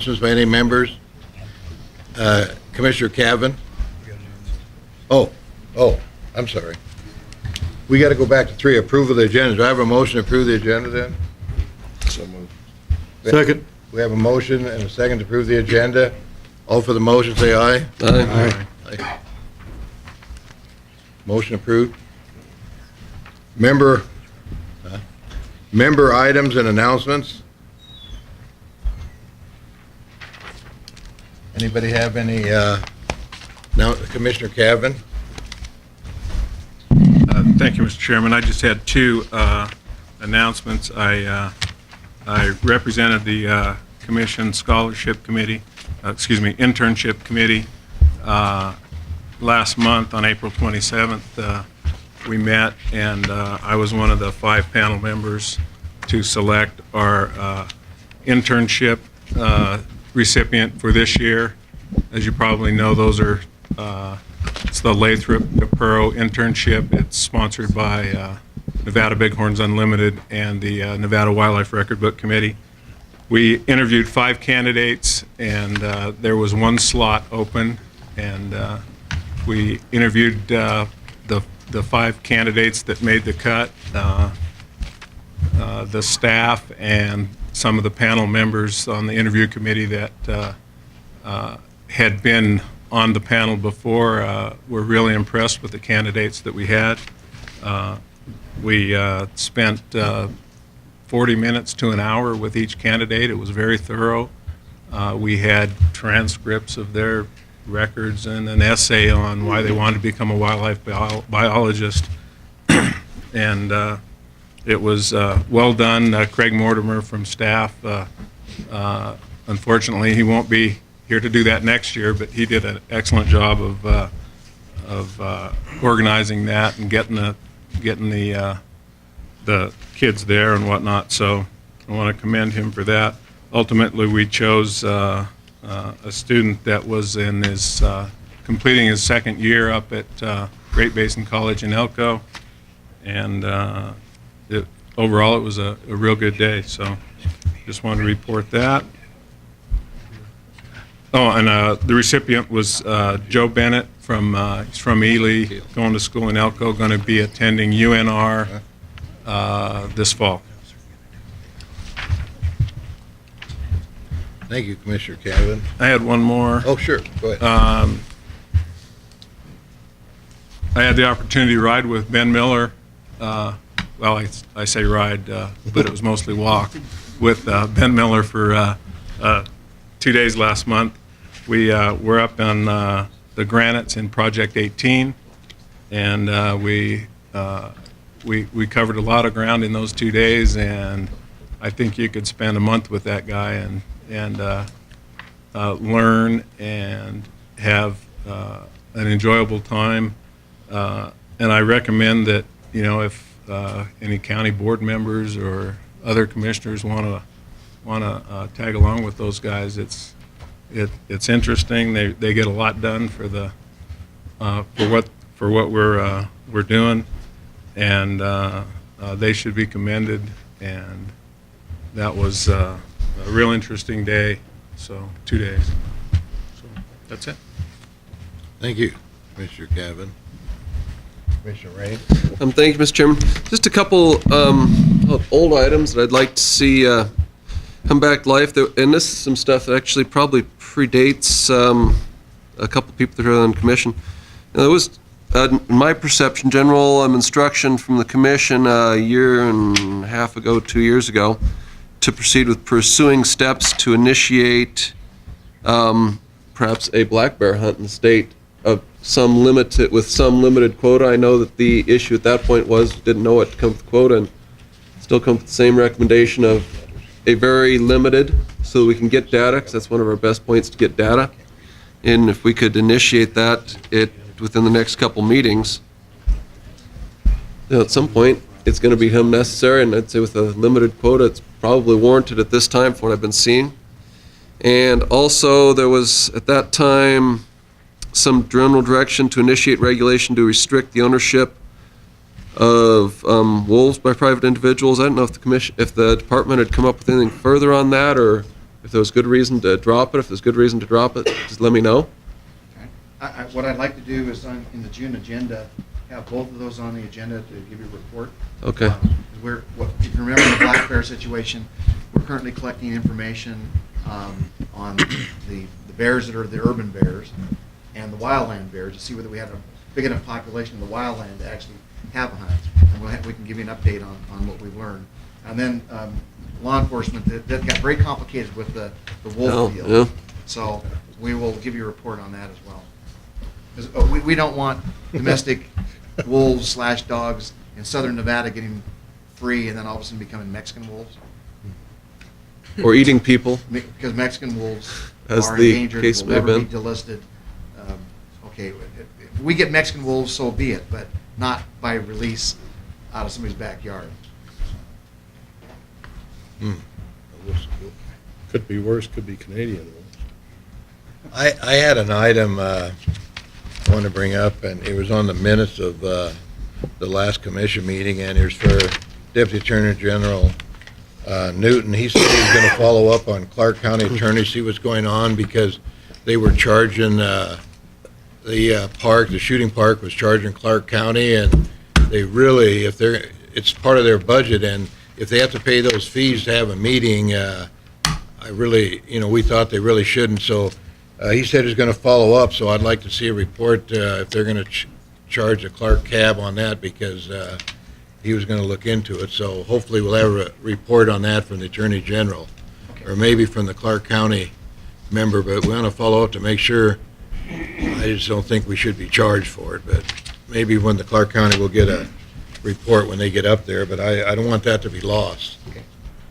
announcements by any members? Commissioner Cavan? Oh, I'm sorry. We got to go back to 3, approval of the agenda. Do I have a motion to approve the agenda then? So moved. Second. We have a motion and a second to approve the agenda. All for the motion, say aye. Aye. Aye. Motion approved. Member items and announcements. Anybody have any, now, Commissioner Cavan? Thank you, Mr. Chairman. I just had 2 announcements. I represented the Commission Scholarship Committee, Internship Committee last month on April 27th. We met, and I was one of the 5 panel members to select our internship recipient for this year. As you probably know, those are it's the Lathrop DePuro internship. It's sponsored by Nevada Bighorns Unlimited and the Nevada Wildlife Record Book Committee. We interviewed 5 candidates, and there was 1 slot open, and we interviewed the 5 candidates that made the cut, the staff, and some of the panel members on the interview committee that had been on the panel before. Were really impressed with the candidates that we had. We spent 40 minutes to an hour with each candidate. It was very thorough. We had transcripts of their records and an essay on why they wanted to become a wildlife biologist. And it was well done. Craig Mortimer from staff, unfortunately, he won't be here to do that next year, but he did an excellent job of organizing that and getting the kids there and whatnot. So I want to commend him for that. Ultimately, we chose a student that was in his completing his 2nd year up at Great Basin College in Elko, and overall it was a real good day. So just wanted to report that. Oh, and the recipient was Joe Bennett he's from Ely, going to school in Elko, going to be attending UNR this fall. Thank you, Commissioner Cavan. I had one more. Oh, sure, go ahead. I had the opportunity to ride with Ben Miller. Well, I say ride, but it was mostly walk with Ben Miller for 2 days last month. We were up on the granites in Project 18, and we covered a lot of ground in those 2 days, and I think you could spend a month with that guy and learn and have an enjoyable time. And I recommend that, if any county board members or other commissioners want to tag along with those guys, it's interesting. They get a lot done for the for what we're doing, and they should be commended. And that was a real interesting day. So 2 days. So that's it. Thank you, Commissioner Cavan. Commissioner Ray. Thank you, Mr. Chairman. Just a couple of old items that I'd like to see come back to life. And this is some stuff that actually probably predates a couple of people that are on the commission. There was, in my perception, general instruction from the commission a year and a half ago, 2 years ago, to proceed with pursuing steps to initiate perhaps a black bear hunt in the state of with some limited quota. I know that the issue at that point was didn't know what to come with quota, and still come with the same recommendation of a very limited, so that we can get data, because that's one of our best points, to get data. And if we could initiate that within the next couple meetings, at some point it's going to become necessary, and I'd say with a limited quota it's probably warranted at this time from what I've been seeing. And also there was at that time some general direction to initiate regulation to restrict the ownership of wolves by private individuals. I don't know if the department had come up with anything further on that, or If there was good reason to drop it, if there's good reason to drop it, just let me know. Okay. What I'd like to do is in the June agenda, have both of those on the agenda to give you a report. Okay. If you remember the black bear situation, we're currently collecting information on the bears that are the urban bears and the wildland bears to see whether we have a big enough population of the wildland to actually have a hunt. And we can give you an update on what we've learned. And then law enforcement, that got very complicated with the wolf deal. Yeah. So we will give you a report on that as well. 'Cause, we don't want domestic wolves/dogs in southern Nevada getting free and then all of a sudden becoming Mexican wolves. Or eating people. Because Mexican wolves As are the endangered, case will may have never be been. delisted. Okay, if we get Mexican wolves, so be it, but not by release out of somebody's backyard. Could be worse, could be Canadian ones. I had an item I want to bring up, and it was on the minutes of the last commission meeting, and it was for Deputy Attorney General Newton. He said he was going to follow up on Clark County Attorney, see what's going on, because they were charging the shooting park was charging Clark County, and they really, it's part of their budget, and if they have to pay those fees to have a meeting, we thought they really shouldn't. So he said he's going to follow up, so I'd like to see a report if they're going to charge the Clark cab on that, because he was going to look into it. So hopefully we'll have a report on that from the Attorney General, or maybe from the Clark County member, but we want to follow up to make sure. I just don't think we should be charged for it, but maybe when the Clark County will get a report when they get up there, but I don't want that to be lost,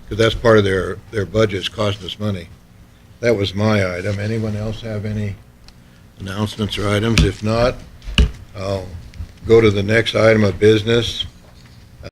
because that's part of their budget, it's costing us money. That was my item. Anyone else have any announcements or items? If not, I'll go to the next item of business.